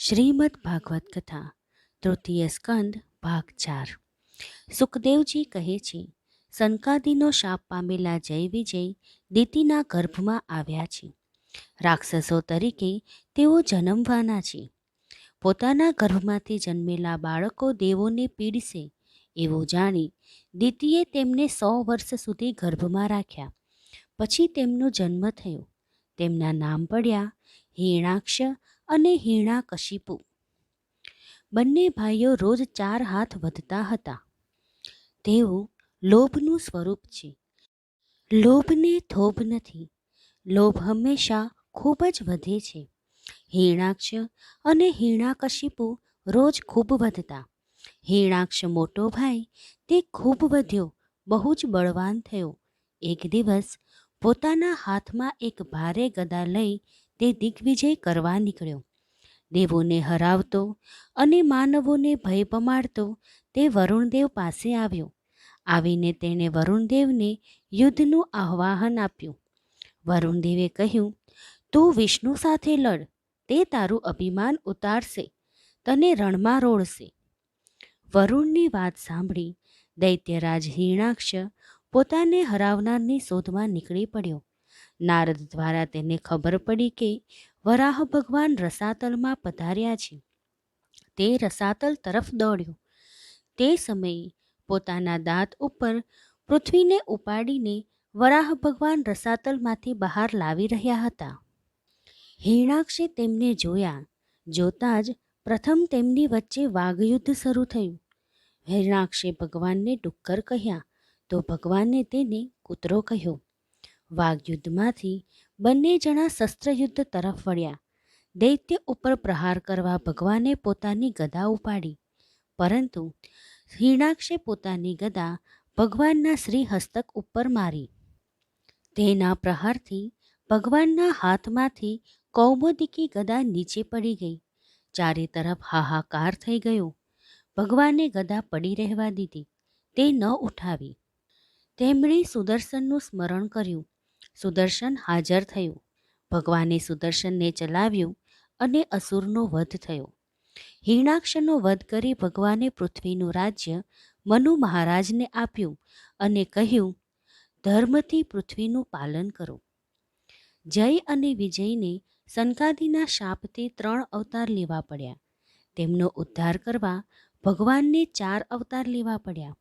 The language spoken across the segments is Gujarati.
શ્રીમદ્ ભાગવત કથા તૃતીય સ્કંદ ભાગ 4। સુખદેવજી કહે છે, સંકાદીનો શાપ પામેલા જય વિજય દિતિના ગર્ભમાં આવ્યા છે। રાક્ષસો તરીકે તેઓ જન્મવાના છે। પોતાના ગર્ભમાંથી જન્મેલા બાળકો દેવોને પીડશે એવું જાણી દિતિએ તેમને 100 વર્ષ સુધી ગર્ભમાં રાખ્યા। પછી તેમનો જન્મ થયો। તેમના નામ પડ્યા હિરણાક્ષ અને હિરણાકશિપુ। બંને ભાઈઓ રોજ 4 હાથ વધતા હતા। તેઓ લોભનું સ્વરૂપ છે। લોભને થોભ નથી। લોભ હંમેશા ખૂબ જ વધે છે। હિરણાક્ષ અને હિરણાકશિપુ રોજ ખૂબ વધતા। હિરણાક્ષ મોટો ભાઈ તે ખૂબ વધ્યો, બહુ જ બળવાન થયો। એક દિવસ પોતાના હાથમાં એક ભારે ગદા લઈ તે દિગ્વિજય કરવા નીકળ્યો। દેવોને હરાવતો અને માનવોને ભય પમાડતો તે વરુણદેવ પાસે આવ્યો। આવીને તેણે વરુણદેવને યુદ્ધનું આહ્વાન આપ્યું। વરુણદેવે કહ્યું, તું વિષ્ણુ સાથે લડ, તે તારું અભિમાન ઉતારશે, તને રણમાં રોળશે। વરુણની વાત સાંભળી દૈત્યરાજ હિરણાક્ષ પોતાને હરાવનારની શોધમાં નીકળી પડ્યો। નારદ દ્વારા તેને ખબર પડી કે વરાહ ભગવાન રસાતલમાં પધાર્યા છે। તે રસાતલ તરફ દોડ્યો। તે સમયે પોતાના દાંત ઉપર પૃથ્વીને ઉપાડીને વરાહ ભગવાન રસાતલમાંથી બહાર લાવી રહ્યા હતા। હિરણાક્ષે તેમને જોયા। જોતાં જ પ્રથમ તેમની વચ્ચે વાગયુદ્ધ શરૂ થયું। હિરણાક્ષે ભગવાનને ડુક્કર કહ્યા તો ભગવાને તેને કૂતરો કહ્યો। વાગયુદ્ધમાંથી બંને જણા શસ્ત્રયુદ્ધ તરફ વળ્યા। દૈત્ય ઉપર પ્રહાર કરવા ભગવાને પોતાની ગદા ઉપાડી, પરંતુ હિરણાક્ષે પોતાની ગદા ભગવાનના શ્રી હસ્તક ઉપર મારી। તેના પ્રહારથી ભગવાનના હાથમાંથી કૌમોદકી ગદા નીચે પડી ગઈ। ચારે તરફ હાહાકાર થઈ ગયો। ભગવાને ગદા પડી રહેવા દીધી, તે ન ઉઠાવી। તેમણે સુદર્શનનું સ્મરણ કર્યું। સુદર્શન હાજર થયું। ભગવાને સુદર્શનને ચલાવ્યું અને અસુરનો વધ થયો। હિરણાક્ષનો વધ કરી ભગવાને પૃથ્વીનું રાજ્ય મનુ મહારાજને આપ્યું અને કહ્યું, ધર્મથી પૃથ્વીનું પાલન કરો। જય અને વિજયને સંકાદીના શાપથી 3 અવતાર લેવા પડ્યા। તેમનો ઉદ્ધાર કરવા ભગવાનને 4 અવતાર લેવા પડ્યા।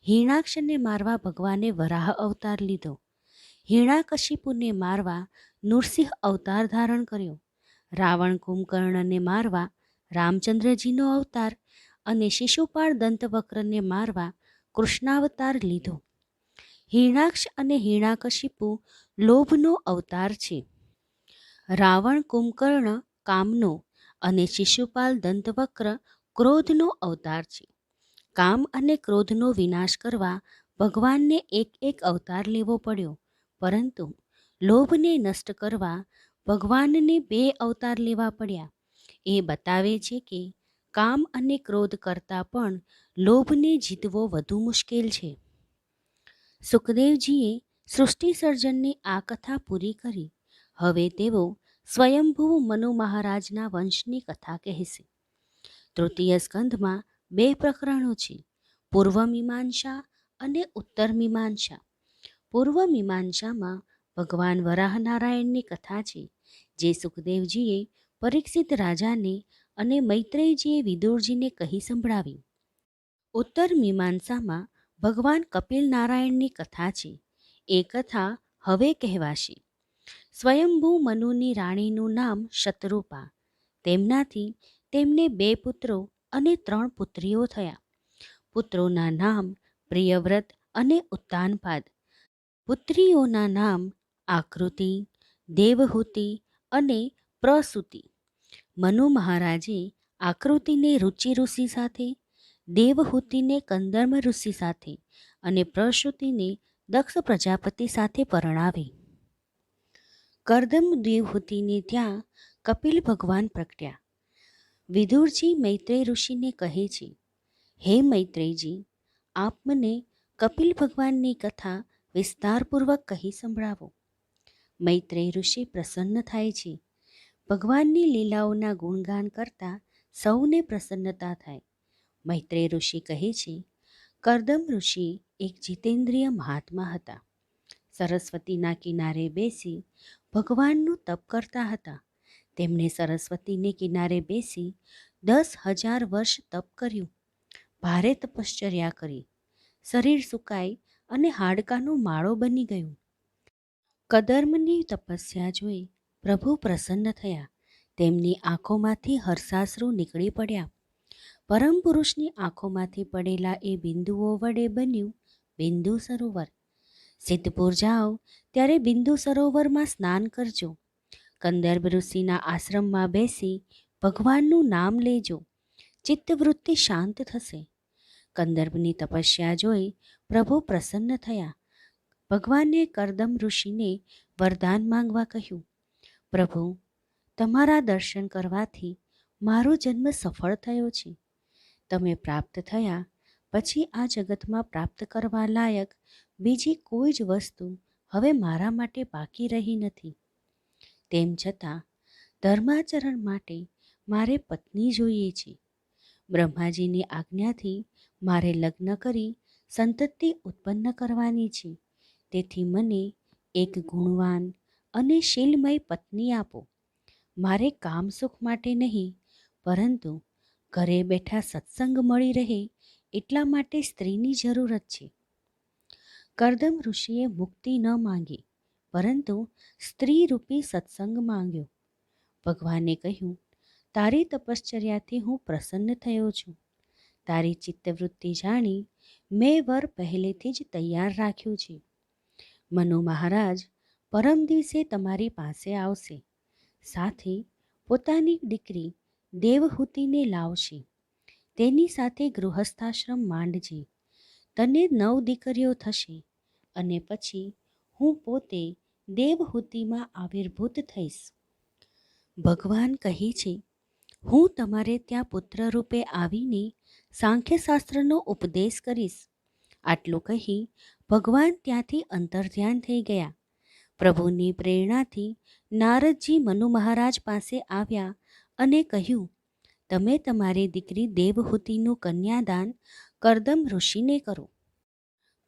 હિરણાક્ષને મારવા ભગવાને વરાહ અવતાર લીધો। હિરણાકશિપુને મારવા નૃસિંહ અવતાર ધારણ કર્યો। રાવણ કુંભકર્ણને મારવા રામચંદ્રજીનો અવતાર અને શિશુપાળ દંતવક્રને મારવા કૃષ્ણાવતાર લીધો। હિરણાક્ષ અને હિરણાકશિપુ લોભનો અવતાર છે। રાવણ કુંભકર્ણ કામનો અને શિશુપાલ દંતવક્ર ક્રોધનો અવતાર છે। કામ અને ક્રોધનો વિનાશ કરવા ભગવાનને એક અવતાર લેવો પડ્યો, પરંતુ લોભને નષ્ટ કરવા ભગવાનને 2 અવતાર લેવા પડ્યા। એ બતાવે છે કે કામ અને ક્રોધ કરતાં પણ લોભને જીતવો વધુ મુશ્કેલ છે। સુખદેવજીએ સૃષ્ટિ સર્જનની આ કથા પૂરી કરી। હવે તેઓ સ્વયંભૂ મનુ મહારાજના વંશની કથા કહેશે। તૃતીય સ્કંધમાં 2 પ્રકરણો છે, પૂર્વ મીમાંસા અને ઉત્તર મીમાંસા। પૂર્વ મીમાંસામાં ભગવાન વરાહનારાયણની કથા છે, જે સુખદેવજીએ પરીક્ષિત રાજાને અને મૈત્રેયજીએ વિદુરજીને કહી સંભળાવી। ઉત્તર મીમાંસામાં ભગવાન કપિલ નારાયણની કથા છે। એ કથા હવે કહેવાશે। સ્વયંભૂ મનુની રાણીનું નામ શતરૂપા। તેમનાથી તેમને 2 પુત્રો અને 3 પુત્રીઓ થયા। પુત્રોના નામ પ્રિયવ્રત અને ઉત્તાનપાદ। પુત્રીઓના નામ આકૃતિ, દેવહૂતિ અને પ્રસૂતિ। મનુ મહારાજે આકૃતિને રુચિ ઋષિ સાથે, દેવહૂતિને કંદર્મ ઋષિ સાથે અને પ્રસૂતિને દક્ષ પ્રજાપતિ સાથે પરણાવી। કર્દમ દેવહૂતિને ત્યાં કપિલ ભગવાન પ્રગટ્યા। વિદુરજી મૈત્રેય ઋષિને કહે છે, હે મૈત્રેયજી, આપ મને કપિલ ભગવાનની કથા વિસ્તારપૂર્વક કહી સંભળાવો। મૈત્રેય ઋષિ પ્રસન્ન થાય છે। ભગવાનની લીલાઓના ગુણગાન કરતા સૌને પ્રસન્નતા થાય. મૈત્રેય ઋષિ કહે છે, કરદમ ઋષિ એક જીતેન્દ્રિય મહાત્મા હતા. સરસ્વતીના કિનારે બેસી ભગવાનનું તપ કરતા હતા. તેમણે સરસ્વતીને કિનારે બેસી 10,000 વર્ષ તપ કર્યું. ભારે તપશ્ચર્યા કરી. શરીર સુકાઈ અને હાડકાનો માળો બની ગયું. કદર્મની તપસ્યા જોઈ પ્રભુ પ્રસન્ન થયા. તેમની આંખોમાંથી હર્ષાશ્રુ નીકળી પડ્યા. પરમ પુરુષની આંખોમાંથી પડેલા એ બિંદુઓ વડે બન્યું બિંદુ સરોવર. સિદ્ધપુર જાઓ ત્યારે બિંદુ સરોવરમાં સ્નાન કરજો. કંદર્પ ઋષિના આશ્રમમાં બેસી ભગવાનનું નામ લેજો. ચિત્તવૃત્તિ શાંત થશે. કંદર્પની તપસ્યા જોઈ પ્રભુ પ્રસન્ન થયા. ભગવાને કરદમ ઋષિને વરદાન માંગવા કહ્યું. પ્રભુ, તમારા દર્શન કરવાથી મારો જન્મ સફળ થયો છે. તમે પ્રાપ્ત થયા પછી આ જગતમાં પ્રાપ્ત કરવા લાયક બીજી કોઈ જ વસ્તુ હવે મારા માટે બાકી રહી નથી. તેમ છતાં ધર્માચરણ માટે મારે પત્ની જોઈએ છે. બ્રહ્માજીની આજ્ઞાથી મારે લગ્ન કરી સંતતિ ઉત્પન્ન કરવાની છે. તેથી મને એક ગુણવાન અને શીલમય પત્ની આપો. મારે કામ સુખ માટે નહીં, પરંતુ ઘરે બેઠા સત્સંગ મળી રહે એટલા માટે સ્ત્રીની જરૂરત છે. કરદમ ઋષિએ મુક્તિ ન માંગી, પરંતુ સ્ત્રી રૂપી સત્સંગ માંગ્યો. ભગવાને કહ્યું, તારી તપશ્ચર્યાથી હું પ્રસન્ન થયો છું. તારી ચિત્તવૃત્તિ જાણી મેં વર પહેલેથી જ તૈયાર રાખ્યું છે. મનુ મહારાજ પરમ દિવસે તમારી પાસે આવશે. સાથે પોતાની દીકરી દેવહૂતિને લાવશે. તેની સાથે ગૃહસ્થાશ્રમ માંડજે. તને 9 દીકરીઓ થશે અને પછી હું પોતે દેવહૂતિમાં આવિર્ભૂત થઈશ. ભગવાન કહે છે, હું તમારે ત્યાં પુત્ર રૂપે આવીને સાંખ્યશાસ્ત્રનો ઉપદેશ કરીશ. આટલું કહી ભગવાન ત્યાંથી અંતર્ધ્યાન થઈ ગયા. પ્રભુની પ્રેરણાથી નારદજી મનુ મહારાજ પાસે આવ્યા અને કહ્યું, તમે તમારી દીકરી દેવહૂતિનું કન્યાદાન કરદમ ઋષિને કરો.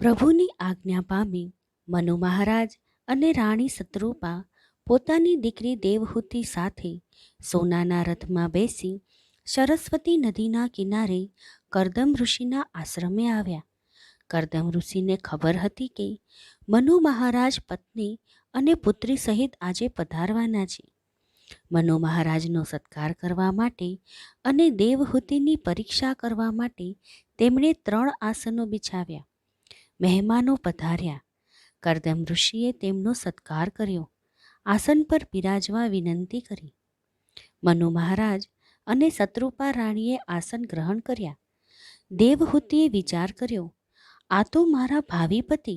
પ્રભુની આજ્ઞા પામી મનુ મહારાજ અને રાણી શત્રુપા પોતાની દીકરી દેવહૂતિ સાથે સોનાના રથમાં બેસી સરસ્વતી નદીના કિનારે કરદમ ઋષિના આશ્રમે આવ્યા. કરદમ ઋષિને ખબર હતી કે મનુ મહારાજ પત્ની અને પુત્રી સહિત આજે પધારવાના છે. મનુ મહારાજનો સત્કાર કરવા માટે અને દેવહૂતિની પરીક્ષા કરવા માટે તેમણે 3 આસનો બિછાવ્યા. મહેમાનો પધાર્યા. કરદમ ઋષિએ તેમનો સત્કાર કર્યો. આસન પર બિરાજવા વિનંતી કરી. મનુ મહારાજ અને શત્રુપા રાણીએ આસન ગ્રહણ કર્યા. દેવહૂતિએ વિચાર કર્યો, આ તો મારા ભાવિ પતિ.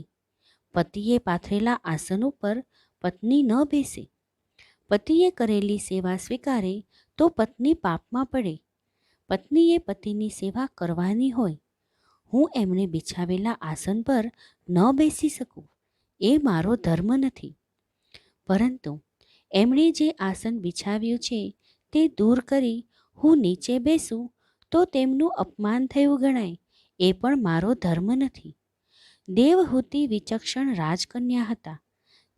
પતિએ પાથરેલા આસન ઉપર પત્ની ન બેસે. પતિએ કરેલી સેવા સ્વીકારે તો પત્ની પાપમાં પડે. પત્નીએ પતિની સેવા કરવાની હોય. હું એમણે બિછાવેલા આસન પર ન બેસી શકું, એ મારો ધર્મ નથી. પરંતુ એમણે જે આસન બિછાવ્યું છે તે દૂર કરી હું નીચે બેસું તો તેમનું અપમાન થયું ગણાય, એ પણ મારો ધર્મ નથી. દેવહૂતિ વિચક્ષણ રાજકન્યા હતા.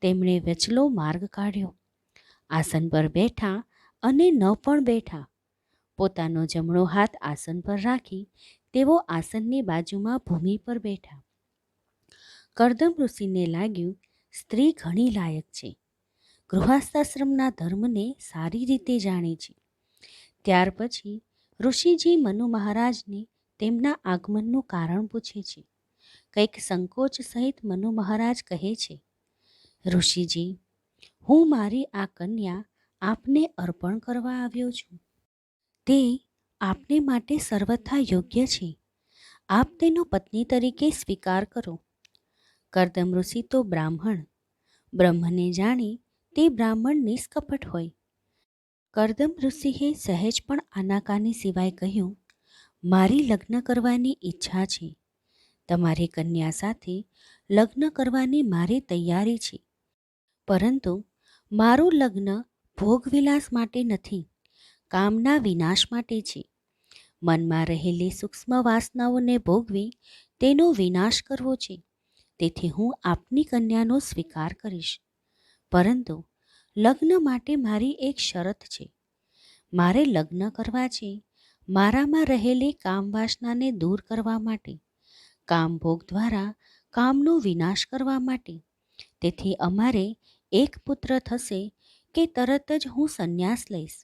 તેમણે વચલો માર્ગ કાઢ્યો. આસન પર બેઠા અને ન પણ બેઠા. પોતાનો જમણો હાથ આસન પર રાખી તેઓ આસનની બાજુમાં ભૂમિ પર બેઠા. કરદમ ઋષિને લાગ્યું, સ્ત્રી ઘણી લાયક છે. ગૃહસ્થાશ્રમના ધર્મને સારી રીતે જાણે છે. ત્યાર પછી ઋષિજી મનુ મહારાજને તેમના આગમનનું કારણ પૂછે છે. કંઈક સંકોચ સહિત મનુ મહારાજ કહે છે, ઋષિજી, હું મારી આ કન્યા આપને અર્પણ કરવા આવ્યો છું. તે આપને માટે સર્વથા યોગ્ય છે. આપ તેનો પત્ની તરીકે સ્વીકાર કરો. કરદમ ઋષિ તો બ્રાહ્મણ. બ્રહ્મને જાણી તે બ્રાહ્મણ નિષ્કપટ હોય. કરદમ ઋષિએ સહેજ પણ આનાકાની સિવાય કહ્યું, મારી લગ્ન કરવાની ઈચ્છા છે. તમારી કન્યા સાથે લગ્ન કરવાની મારી તૈયારી છે. પરંતુ મારું લગ્ન ભોગવિલાસ માટે નથી, કામના વિનાશ માટે છે. મનમાં રહેલી સૂક્ષ્મ વાસનાઓને ભોગવી તેનો વિનાશ કરવો છે. તેથી હું આપની કન્યાનો સ્વીકાર કરીશ. પરંતુ લગ્ન માટે મારી એક શરત છે. મારે લગ્ન કરવા છે મારામાં રહેલી કામવાસનાને દૂર કરવા માટે, કામભોગ દ્વારા કામનો વિનાશ કરવા માટે. તેથી અમારે એક પુત્ર થશે કે તરત જ હું સંન્યાસ લઈશ.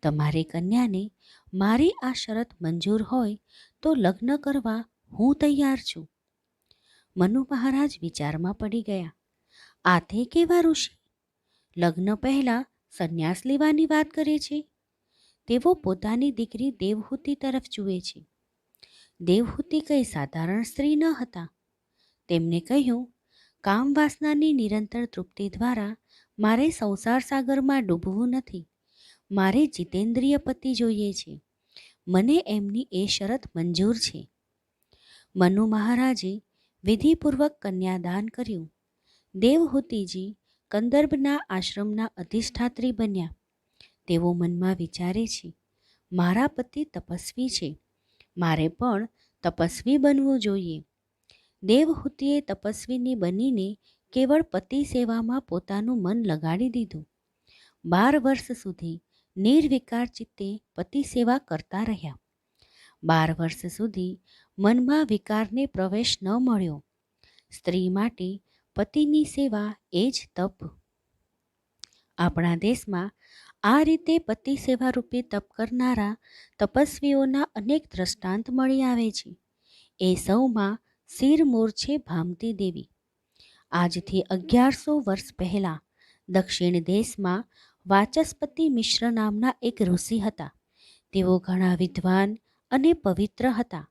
તમારી કન્યાને મારી આ શરત મંજૂર હોય તો લગ્ન કરવા હું તૈયાર છું. મનુ મહારાજ વિચારમાં પડી ગયા. આ તે કેવા ઋષિ? લગ્ન પહેલાં સંન્યાસ લેવાની વાત કરે છે. તેઓ પોતાની દીકરી દેવહૂતિ તરફ જુએ છે. દેવહૂતિ કંઈ સાધારણ સ્ત્રી ન હતા. તેમને કહ્યું, કામ વાસનાની નિરંતર તૃપ્તિ દ્વારા મારે સંસાર સાગરમાં ડૂબવું નથી. મારે જીતેન્દ્રિય પતિ જોઈએ છે. મને એમની એ શરત મંજૂર છે. મનુ મહારાજે વિધિપૂર્વક કન્યાદાન કર્યું. દેવહૂતિજી કંદર્પના આશ્રમના અધિષ્ઠાત્રી બન્યા. તેઓ મનમાં વિચારે છે, મારા પતિ તપસ્વી છે, મારે પણ તપસ્વી બનવું જોઈએ. દેવહૂતિએ તપસ્વીની બનીને કેવળ પતિ સેવામાં પોતાનું મન લગાડી દીધું. 12 વર્ષ સુધી નિર્વિકાર ચિત્તે પતિ સેવા કરતા રહ્યા. 12 વર્ષ સુધી મનમાં વિકારને પ્રવેશ ન મળ્યો. સ્ત્રી માટે પતિની સેવા એ જ તપ. આપણા દેશમાં આ રીતે પતિ સેવા રૂપે તપ કરનારા તપસ્વીઓના અનેક દ્રષ્ટાંત મળી આવે છે. એ સૌમાં શિરમોર છે ભામતી દેવી. આજથી 1100 વર્ષ પહેલાં દક્ષિણ દેશમાં વાચસ્પતિ મિશ્ર નામના એક ઋષિ હતા. તેઓ ઘણા વિદ્વાન અને પવિત્ર હતા.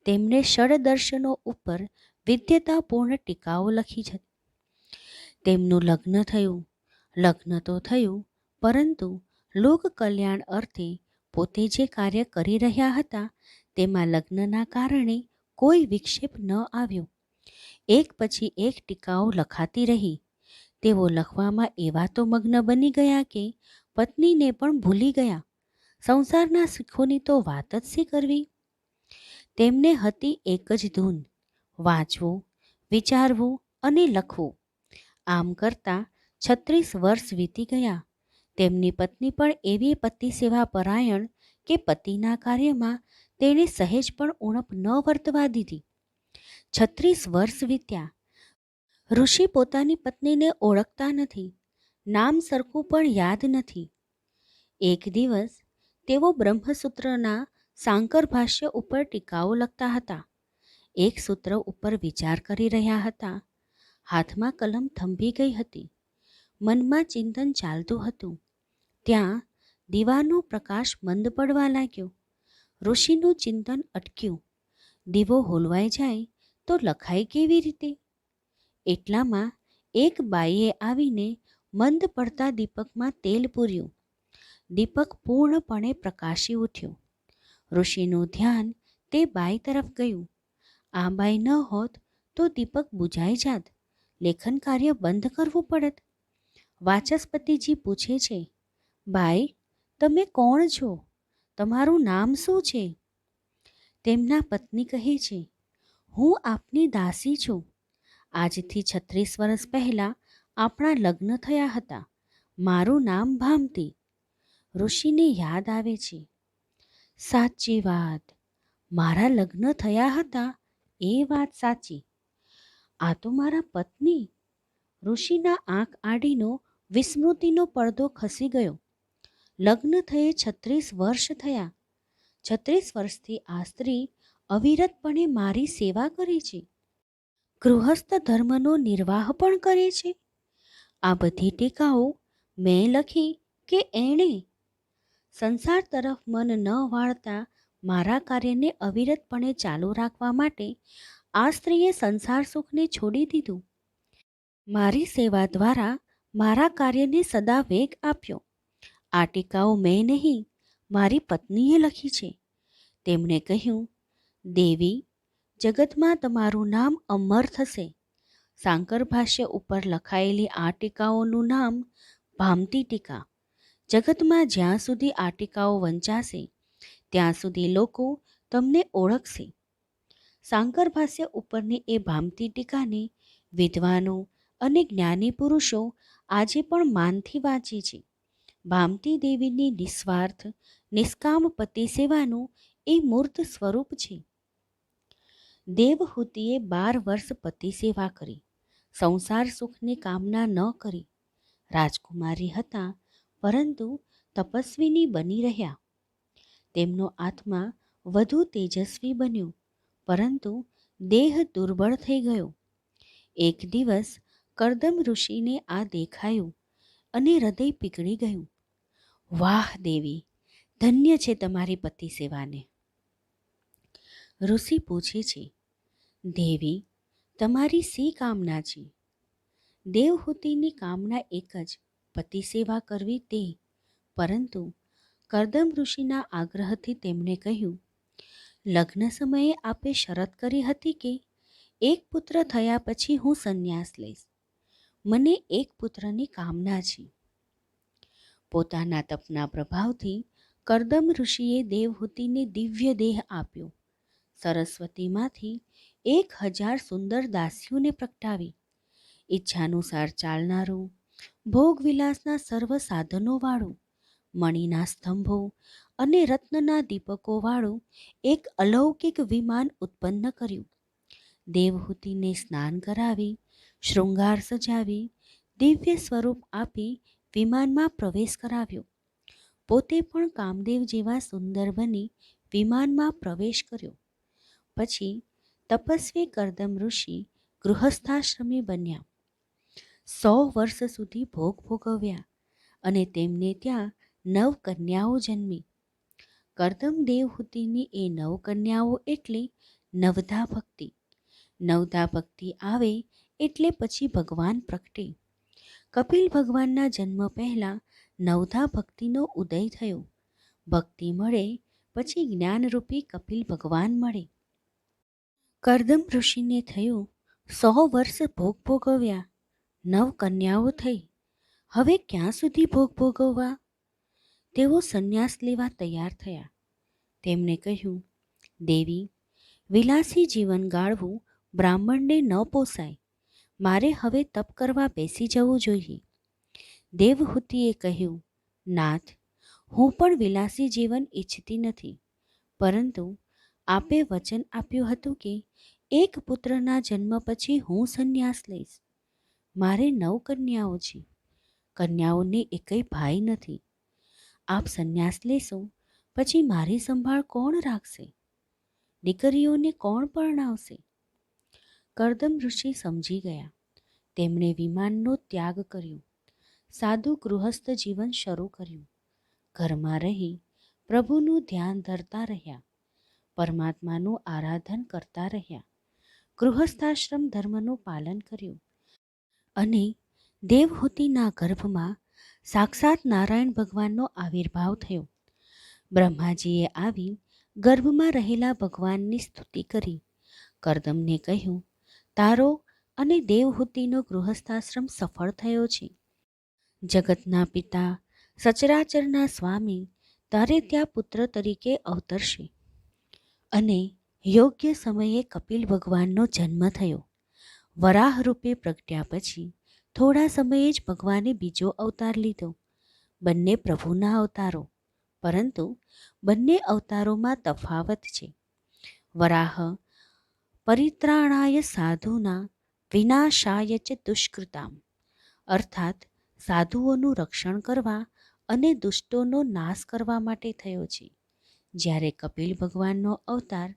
તેમણે ષડદર્શનો ઉપર વિદ્યતાપૂર્ણ ટીકાઓ લખી છે. તેમનું લગ્ન થયું. લગ્ન તો થયું, પરંતુ લોક કલ્યાણ અર્થે પોતે જે કાર્ય કરી રહ્યા હતા તેમાં લગ્નના કારણે કોઈ વિક્ષેપ ન આવ્યો. એક પછી એક ટીકાઓ લખાતી રહી. તેઓ લખવામાં એવા તો મગ્ન બની ગયા કે પત્નીને પણ ભૂલી ગયા. સંસારના સુખોની તો વાત જ શી કરવી. તેમને હતી એક જ ધૂન, વાંચવું, વિચારવું અને લખવું. આમ કરતાં 36 વર્ષ વીતી ગયા. તેમની પત્ની પણ એવી પતિ સેવા પરાયણ કે પતિના કાર્યમાં તેણે સહેજ પણ ઉણપ ન વર્તવા દીધી. 36 વર્ષ વીત્યા. ઋષિ પોતાની પત્નીને ઓળખતા નથી, નામ સરખું પણ યાદ નથી. એક દિવસ તેઓ બ્રહ્મસૂત્રના સાંકર ભાષ્ય ઉપર ટીકાઓ લખતા હતા. એક સૂત્ર ઉપર વિચાર કરી રહ્યા હતા. હાથમાં કલમ થંભી ગઈ હતી. મનમાં ચિંતન ચાલતું હતું. ત્યાં દીવાનો પ્રકાશ મંદ પડવા લાગ્યો. ઋષિનું ચિંતન અટક્યું. દીવો હોલવાઈ જાય તો લખાય કેવી રીતે? એટલામાં એક બાઈએ આવીને મંદ પડતા દીપકમાં તેલ પૂર્યું. દીપક પૂર્ણપણે પ્રકાશી ઉઠ્યો. ઋષિનું ધ્યાન તે બાઈ તરફ ગયું. આ બાઈ ન હોત તો દીપક બુઝાઈ જાત. લેખન કાર્ય બંધ કરવું પડત. વાચસ્પતિજી પૂછે છે, બાઈ, તમે કોણ છો? તમારું નામ શું છે? તેમના પત્ની કહે છે, હું આપની દાસી છું. આજથી 36 વર્ષ પહેલાં આપણા લગ્ન થયા હતા. મારું નામ ભામતી. ઋષિને યાદ આવે છે, સાચી વાત, મારા લગ્ન થયા હતા એ વાત સાચી. આ તો મારા પત્ની. ઋષિના આંખ આડીનો વિસ્મૃતિનો પડદો ખસી ગયો. લગ્ન થયે 36 વર્ષ થયા. 36 વર્ષથી આ સ્ત્રી અવિરતપણે મારી સેવા કરે છે. ગૃહસ્થ ધર્મનો નિર્વાહ પણ કરે છે. આ બધી ટીકાઓ મેં લખી કે એણે? સંસાર તરફ મન ન વાળતા મારા કાર્યને અવિરતપણે ચાલુ રાખવા માટે આ સ્ત્રીએ સંસાર સુખને છોડી દીધું. મારી સેવા દ્વારા મારા કાર્યને સદા વેગ આપ્યો. આ ટીકાઓ મેં નહીં, મારી પત્નીએ લખી છે. તેમણે કહ્યું, દેવી, જગતમાં તમારું નામ અમર થશે. સાંકર ભાષ્ય ઉપર લખાયેલી આ ટીકાઓનું નામ ભામતી ટીકા. જગતમાં જ્યાં સુધી આ ટીકાઓ વંચાશે ત્યાં સુધી લોકો તમને ઓળખશે. સાંકર ભાષ્ય ઉપરની એ ભામતી ટીકાને વિદ્વાનો અને જ્ઞાની પુરુષો આજે પણ માનથી વાંચે છે. ભામતી દેવીની નિસ્વાર્થ નિષ્કામ પતિ સેવાનું એ મૂર્ત સ્વરૂપ છે. દેવહૂતિએ 12 વર્ષ પતિ સેવા કરી, સંસાર સુખની કામના ન કરી. રાજકુમારી હતા, પરંતુ તપસ્વીની બની રહ્યા. તેમનો આત્મા વધુ તેજસ્વી બન્યો, પરંતુ દેહ દુર્બળ થઈ ગયો. એક દિવસ કરદમ ઋષિને આ દેખાયું અને હૃદય પીગળી ગયું. વાહ દેવી, ધન્ય છે તમારી પતિ સેવાને. ઋષિ પૂછે છે, દેવી, તમારી શી કામના છે? દેવહૂતિની કામના એક જ, પતિ સેવા કરવી તે. પરંતુ કરદમ ઋષિના આગ્રહથી તેમણે કહ્યું, લગ્ન સમયે આપે શરત કરી હતી કે એક પુત્ર થયા પછી હું સંન્યાસ લઈશ. મને એક પુત્રની કામના છે. પોતાના તપના પ્રભાવથી કરદમ ઋષિએ દેવહૂતિને દિવ્ય દેહ આપ્યો. સરસ્વતીમાંથી 1000 સુંદર દાસીઓને પ્રગટાવી. ઈચ્છાનુસાર ચાલનારું, ભોગવિલાસના સર્વ સાધનોવાળું, મણીના સ્તંભો અને રત્નના દીપકોવાળું એક અલૌકિક વિમાન ઉત્પન્ન કર્યું. દેવહૂતિને સ્નાન કરાવી, શૃંગાર સજાવી, દિવ્ય સ્વરૂપ આપી વિમાનમાં પ્રવેશ કરાવ્યો. પોતે પણ કામદેવ જેવા સુંદર બની વિમાનમાં પ્રવેશ કર્યો. પછી તપસ્વી કરદમ ઋષિ ગૃહસ્થાશ્રમી બન્યા. 100 વર્ષ સુધી ભોગ ભોગવ્યા અને તેમને ત્યાં 9 કન્યાઓ જન્મી. કરદમ દેવહૂતિની એ 9 કન્યાઓ એટલે નવધા ભક્તિ. નવધા ભક્તિ આવે એટલે પછી ભગવાન પ્રગટે. કપિલ ભગવાનના જન્મ પહેલા નવધા ભક્તિનો ઉદય થયો. ભક્તિ મળે પછી જ્ઞાનરૂપી કપિલ ભગવાન મળે. કરદમ ઋષિને થયું, 100 વર્ષ ભોગ ભોગવ્યા, 9 કન્યાઓ થઈ, હવે ક્યાં સુધી ભોગ ભોગવવા? તેઓ સંન્યાસ લેવા તૈયાર થયા. તેમણે કહ્યું, દેવી, વિલાસી જીવન ગાળવું બ્રાહ્મણને ન પોસાય. મારે હવે તપ કરવા બેસી જવું જોઈએ. દેવહૂતિએ કહ્યું, નાથ, હું પણ વિલાસી જીવન ઈચ્છતી નથી, પરંતુ આપે વચન આપ્યું હતું કે એક પુત્રના જન્મ પછી હું સંન્યાસ લઈશ. મારે 9 કન્યાઓ છે. કન્યાઓને એકેય ભાઈ નથી. આપ સંન્યાસ લેશો પછી મારી સંભાળ કોણ રાખશે? દીકરીઓને કોણ પરણાવશે? કરદમ ઋષિ સમજી ગયા. તેમણે વિમાનનો ત્યાગ કર્યો. સાદું ગૃહસ્થ જીવન શરૂ કર્યું. ઘરમાં રહી પ્રભુનું ધ્યાન ધરતા રહ્યા. પરમાત્માનું આરાધન કરતા રહ્યા. ગૃહસ્થાશ્રમ ધર્મનું પાલન કર્યું. અને દેવહૂતિના ગર્ભમાં સાક્ષાત નારાયણ ભગવાનનો આવિર્ભાવ થયો. બ્રહ્માજીએ આવી ગર્ભમાં રહેલા ભગવાનની સ્તુતિ કરી. કરદમને કહ્યું, તારો અને દેવહૂતિનો ગૃહસ્થાશ્રમ સફળ થયો છે. જગતના પિતા, સચરાચરના સ્વામી તારે ત્યાં પુત્ર તરીકે અવતરશે. અને યોગ્ય સમયે કપિલ ભગવાનનો જન્મ થયો. વરાહ રૂપે પ્રગટ્યા પછી થોડા સમયે જ ભગવાને બીજો અવતાર લીધો. બંને પ્રભુના અવતારો, પરંતુ બંને અવતારોમાં તફાવત છે. વરાહ પરિત્રાણાય સાધુના વિનાશાય ચ દુષ્કૃતામ, અર્થાત સાધુઓનું રક્ષણ કરવા અને દુષ્ટોનો નાશ કરવા માટે થયો છે. જ્યારે કપિલ ભગવાનનો અવતાર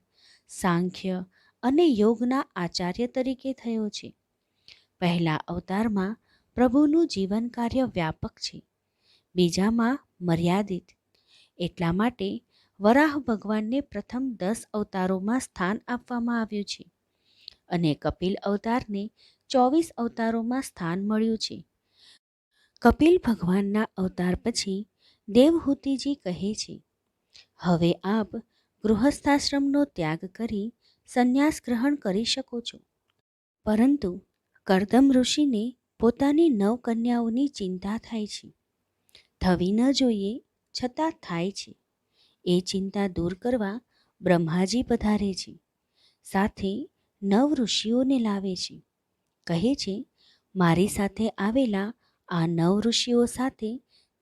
સાંખ્ય અને યોગના આચાર્ય તરીકે થયો છે. પહેલા અવતારમાં પ્રભુનું જીવન કાર્ય વ્યાપક છે, બીજામાં મર્યાદિત. એટલા માટે વરાહ ભગવાનને પ્રથમ 10 અવતારોમાં સ્થાન આપવામાં આવ્યું છે અને કપિલ અવતારને 24 અવતારોમાં સ્થાન મળ્યું છે. કપિલ ભગવાનના અવતાર પછી દેવહૂતિજી કહે છે, હવે આપ ગૃહસ્થાશ્રમનો ત્યાગ કરી સંન્યાસ ગ્રહણ કરી શકો છો. પરંતુ કરદમ ઋષિને પોતાની 9 કન્યાઓની ચિંતા થાય છે. થવી ન જોઈએ છતાં થાય છે. એ ચિંતા દૂર કરવા બ્રહ્માજી પધારે છે. સાથે 9 ઋષિઓને લાવે છે. કહે છે, મારી સાથે આવેલા આ 9 ઋષિઓ સાથે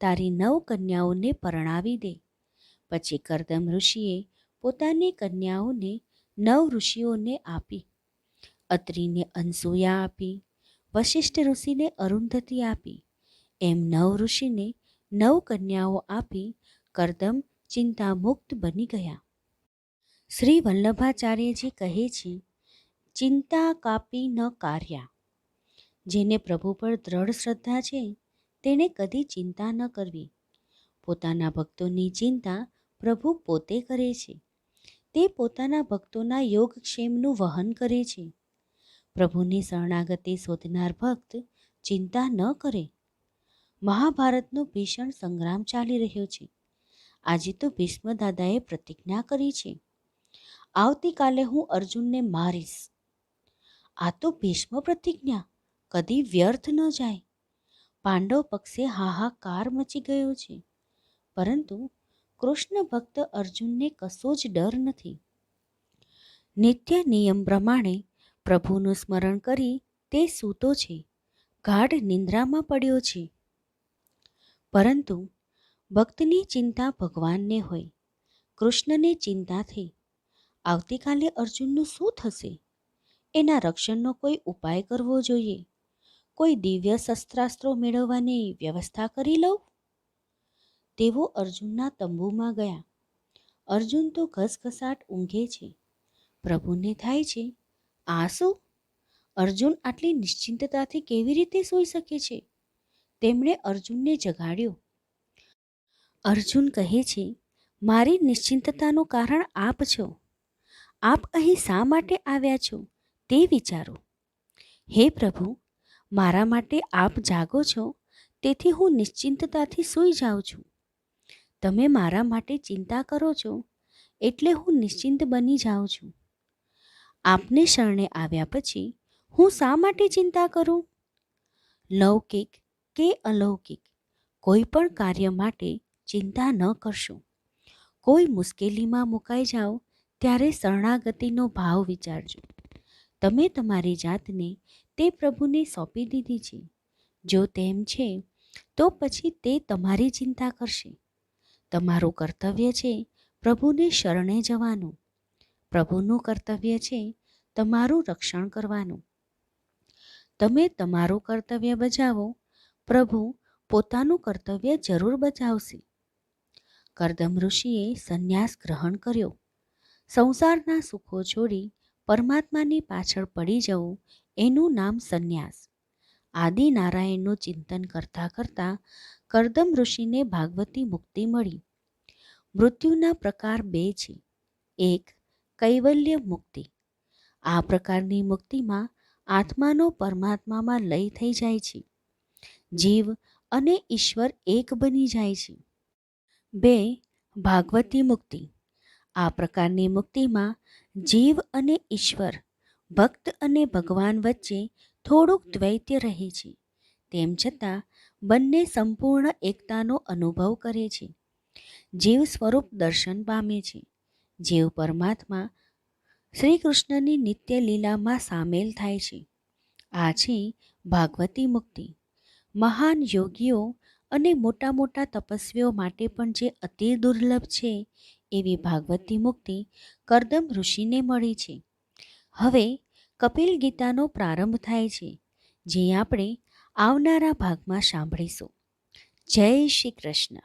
તારી 9 કન્યાઓને પરણાવી દે. પછી કર્દમ ઋષિએ પોતાની કન્યાઓને 9 ઋષિઓને આપી. અત્રિને અનસૂયા આપી, વશિષ્ઠ ઋષિને અરુંધતી આપી. એમ 9 ઋષિને 9 કન્યાઓ આપી કર્દમ ચિંતામુક્ત બની ગયા. શ્રી વલ્લભાચાર્યજી કહે છે, ચિંતા કાપી ન કાર્યા. જેને પ્રભુ પર દ્રઢ શ્રદ્ધા છે તેણે કદી ચિંતા ન કરવી. પોતાના ભક્તોની ચિંતા પ્રભુ પોતે કરે છે. તે પોતાના ભક્તોના યોગક્ષેમનું વહન કરે છે. પ્રભુની શરણાગતિ શોધનાર ભક્ત ચિંતા ન કરે. મહાભારતનો ભીષણ સંગ્રામ ચાલી રહ્યો છે. આજે તો ભીષ્મ દાદાએ પ્રતિજ્ઞા કરી છે, આવતીકાલે હું અર્જુનને મારીશ. આ તો ભીષ્મ પ્રતિજ્ઞા કદી વ્યર્થ ન જાય. પાંડવ પક્ષે હાહાકાર મચી ગયો છે. પરંતુ કૃષ્ણ ભક્ત અર્જુનને કશો જ ડર નથી. નિત્ય નિયમ પ્રમાણે પ્રભુનું સ્મરણ કરી તે સૂતો છે, ગાઢ નિંદ્રામાં પડ્યો છે. પરંતુ ભક્તની ચિંતા ભગવાનને હોય. કૃષ્ણને ચિંતા થઈ, આવતીકાલે અર્જુનનું શું થશે? એના રક્ષણનો કોઈ ઉપાય કરવો જોઈએ. કોઈ દિવ્ય શસ્ત્રાસ્ત્રો મેળવવાની વ્યવસ્થા કરી લઉં. તેઓ અર્જુનના તંબુમાં ગયા. અર્જુન તો ઘસઘસાટ ઊંઘે છે. પ્રભુને થાય છે, આ શું? અર્જુન આટલી નિશ્ચિંતતાથી કેવી રીતે સૂઈ શકે છે? તેમણે અર્જુનને જગાડ્યો. અર્જુન કહે છે, મારી નિશ્ચિંતતાનું કારણ આપ છો. આપ અહીં શા માટે આવ્યા છો તે વિચારો. હે પ્રભુ, મારા માટે આપ જાગો છો, તેથી હું નિશ્ચિંતતાથી સૂઈ જાઉં છું. તમે મારા માટે ચિંતા કરો છો, એટલે હું નિશ્ચિંત બની જાઉં છું. આપને શરણે આવ્યા પછી હું શા માટે ચિંતા કરું? લૌકિક કે અલૌકિક કોઈ પણ કાર્ય માટે ચિંતા ન કરશો. કોઈ મુશ્કેલીમાં મુકાઈ જાઓ ત્યારે શરણાગતિનો ભાવ વિચારજો. તમે તમારી જાતને તે પ્રભુને સોંપી દીધી છે. જો તેમ છે તો પછી તે તમારી ચિંતા કરશે. તમારું કર્તવ્ય છે પ્રભુને શરણે જવાનું. પ્રભુનું કર્તવ્ય છે તમારું રક્ષણ કરવાનું. તમે તમારું કર્તવ્ય બજાવો, પ્રભુ પોતાનું કર્તવ્ય જરૂર બજાવશે. કર્દમ ઋષિએ સંન્યાસ ગ્રહણ કર્યો. સંસારના સુખો છોડી પરમાત્માની પાછળ પડી જવું એનું નામ સંન્યાસ. આદિનારાયણનું ચિંતન કરતાં કરતાં કર્દમ ઋષિને ભાગવતી મુક્તિ મળી. મૃત્યુના પ્રકાર 2 છે. એક કૈવલ્ય મુક્તિ. આ પ્રકારની મુક્તિમાં આત્માનો પરમાત્મામાં લય થઈ જાય છે. જીવ અને ઈશ્વર એક બની જાય છે. 2 ભાગવતી મુક્તિ. આ પ્રકારની મુક્તિમાં જીવ અને ઈશ્વર, ભક્ત અને ભગવાન વચ્ચે થોડુંક દ્વૈત્ય રહે છે. તેમ છતાં બંને સંપૂર્ણ એકતાનો અનુભવ કરે છે. જીવ સ્વરૂપ દર્શન પામે છે. જીવ પરમાત્મા શ્રી કૃષ્ણની નિત્ય લીલામાં સામેલ થાય છે. આ છે ભાગવતી મુક્તિ. મહાન યોગીઓ અને મોટા મોટા તપસ્વીઓ માટે પણ જે અતિ દુર્લભ છે એવી ભાગવતી મુક્તિ કર્દમ ઋષિને મળી છે. હવે કપિલ ગીતાનો પ્રારંભ થાય છે, જે આપણે આવનારા ભાગમાં સાંભળીશું. જય શ્રી કૃષ્ણ.